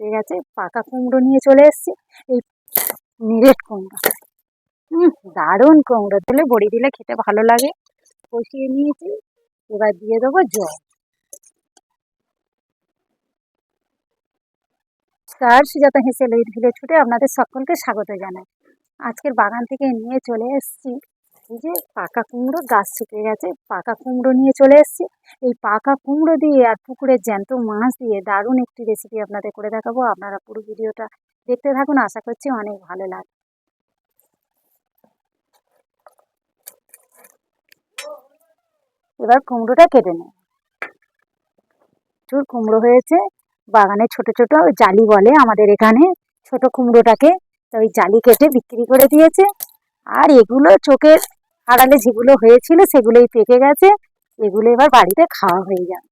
শুকিয়ে গেছে, পাকা কুমড়ো নিয়ে চলে এসেছি। এই নিরেট কুমড়ো, দারুণ কুমড়ো, দিলে বড়ি দিলে খেতে ভালো লাগে। কষিয়ে নিয়েছি, এবার দিয়ে দেবো জল। স্টার সুজাতা হেসেল ভিলে ছুটে আপনাদের সকলকে স্বাগত জানাই। আজকের বাগান থেকে নিয়ে চলে এসেছি এই যে পাকা কুমড়ো, গাছ শুকিয়ে গেছে, পাকা কুমড়ো নিয়ে চলে এসেছি। এই পাকা কুমড়ো দিয়ে আর পুকুরের জ্যান্ত মাছ দিয়ে দারুণ একটি রেসিপি আপনাদের করে দেখাবো। আপনারা পুরো ভিডিওটা দেখতে থাকুন, আশা করছি অনেক ভালো লাগবে। এবার কুমড়োটা কেটে নেব। প্রচুর কুমড়ো হয়েছে, বাগানে ছোট ছোট জালি বলে আমাদের এখানে ছোট কুমড়োটাকে, তো ওই জালি কেটে বিক্রি করে দিয়েছে। আর এগুলো চোখের আড়ালে যেগুলো হয়েছিল সেগুলোই পেকে গেছে, এগুলো এবার বাড়িতে খাওয়া হয়ে যাবে।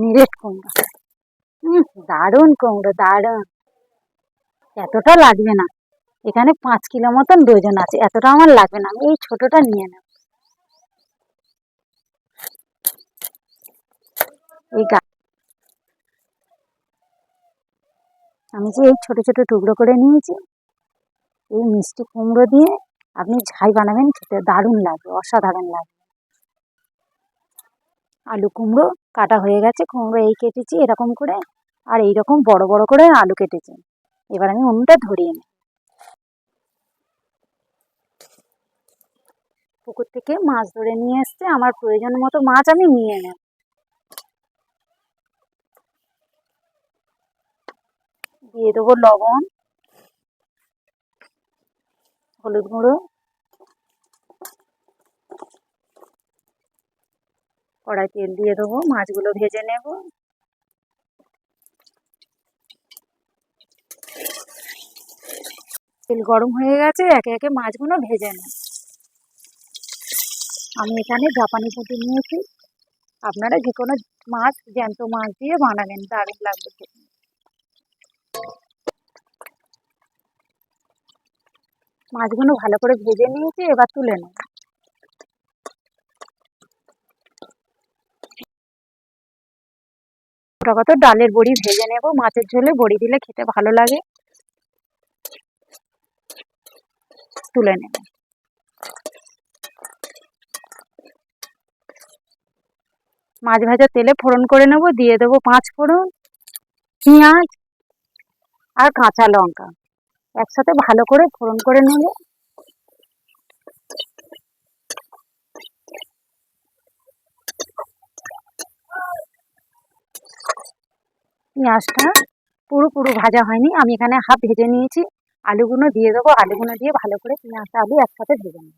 নিরেট কুমড়ো, দারুণ কুমড়ো, দারুণ। এতটা লাগবে না, এখানে 5 কিলো মতন ওজন আছে, এতটা আমার লাগবে না, আমি এই ছোটটা নিয়ে নেব। এই আমি যে এই ছোট ছোট টুকরো করে নিয়েছি, এই মিষ্টি কুমড়ো দিয়ে আপনি ঝাই বানাবেন, খেতে দারুণ লাগবে, অসাধারণ লাগবে। আলু কুমড়ো কাটা হয়ে গেছে, কুমড়ো এই কেটেছি এরকম করে, আর এইরকম বড় বড় করে আলু কেটেছি। এবার আমি উনুনটা ধরিয়ে নিই। পুকুর থেকে মাছ ধরে নিয়ে এসছে, আমার প্রয়োজন মতো মাছ আমি নিয়ে নেব। দিয়ে দেবো লবণ, হলুদ গুঁড়ো, কড়াই তেল দিয়ে দেবো, মাছগুলো ভেজে নেব। তেল গরম হয়ে গেছে, একে একে মাছগুলো ভেজে নেব। আমি এখানে জাপানি পুঁটি নিয়েছি, আপনারা যে কোনো মাছ, জ্যান্ত মাছ দিয়ে বানাবেন, দারুণ লাগবে খেতে। মাছগুলো ভালো করে ভেজে নিয়েছি, এবার তুলে নেব। ওটা কত ডালের বড়ি ভেজে নেব, মাছের ঝোলে বড়ি দিলে খেতে ভালো লাগে। তুলে নেব। মাছ ভাজা তেলে ফোড়ন করে নেব, দিয়ে দেবো 5 ফোড়ন, পেঁয়াজ আর কাঁচা লঙ্কা একসাথে ভালো করে ফোড়ন করে নেব। পেঁয়াজটা পুরো ভাজা হয়নি, আমি এখানে হাফ ভেজে নিয়েছি। আলুগুলো দিয়ে দেবো, আলুগুলো দিয়ে ভালো করে পেঁয়াজটা আলু একসাথে ভেজে নেব।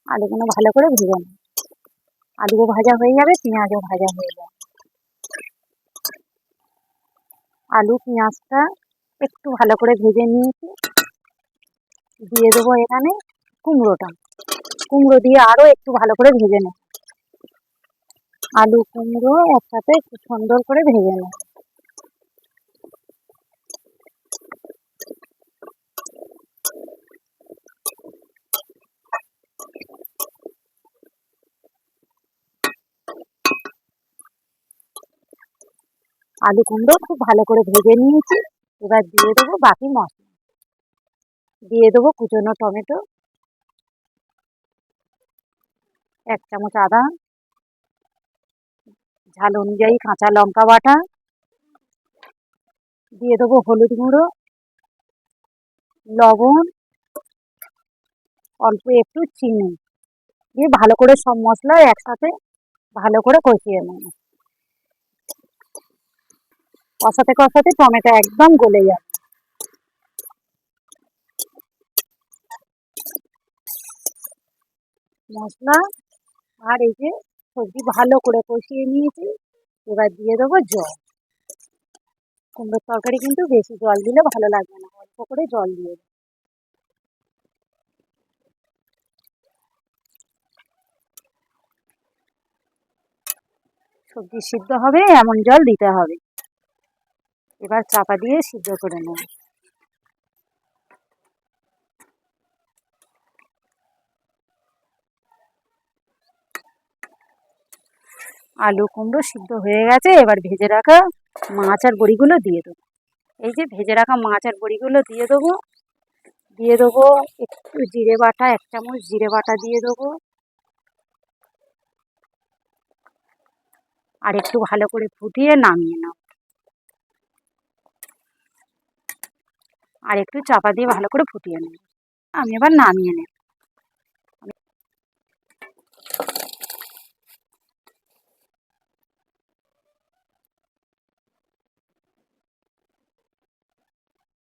আলুগুলো ভালো করে ভেজে নেব, আলুও ভাজা হয়ে যাবে, পেঁয়াজও ভাজা হয়ে যাবে। আলু পেঁয়াজটা একটু ভালো করে ভেজে নিয়েছি, দিয়ে দেবো এখানে কুমড়োটা। কুমড়ো দিয়ে আরো একটু ভালো করে ভেজে নেব। আলু কুমড়ো একসাথে একটু সুন্দর করে ভেজে নেব। আলু কুমড়ো খুব ভালো করে ভেজে নিয়েছি, এবার দিয়ে দেবো বাকি মশলা। দিয়ে দেবো কুচনো টমেটো, 1 চামচ আদা, ঝাল অনুযায়ী কাঁচা লঙ্কা বাটা, দিয়ে দেবো হলুদ গুঁড়ো, লবণ, অল্প একটু চিনি, দিয়ে ভালো করে সব মশলা একসাথে ভালো করে কষিয়ে নেব। কষাতে কষাতে টমেটো একদম গলে যাবে। মশলা আর এই যে সবজি ভালো করে কষিয়ে নিয়েছি, এবার দিয়ে দেবো জল। কুমড়োর তরকারি কিন্তু বেশি জল দিলে ভালো লাগবে না, অল্প করে জল দিয়ে দেবো। সবজি সিদ্ধ হবে এমন জল দিতে হবে। এবার চাপা দিয়ে সিদ্ধ করে নেব। আলু কুমড়ো সিদ্ধ হয়ে গেছে, এবার ভেজে রাখা মাছ আর বড়িগুলো দিয়ে দেবো। এই যে ভেজে রাখা মাছ আর বড়িগুলো দিয়ে দেবো। দিয়ে দেবো একটু জিরে বাটা, 1 চামচ জিরে বাটা দিয়ে দেবো। আর একটু ভালো করে ফুটিয়ে নামিয়ে নাও। আর একটু চাপা দিয়ে ভালো করে ফুটিয়ে নেব। আমি এবার নামিয়ে নেব।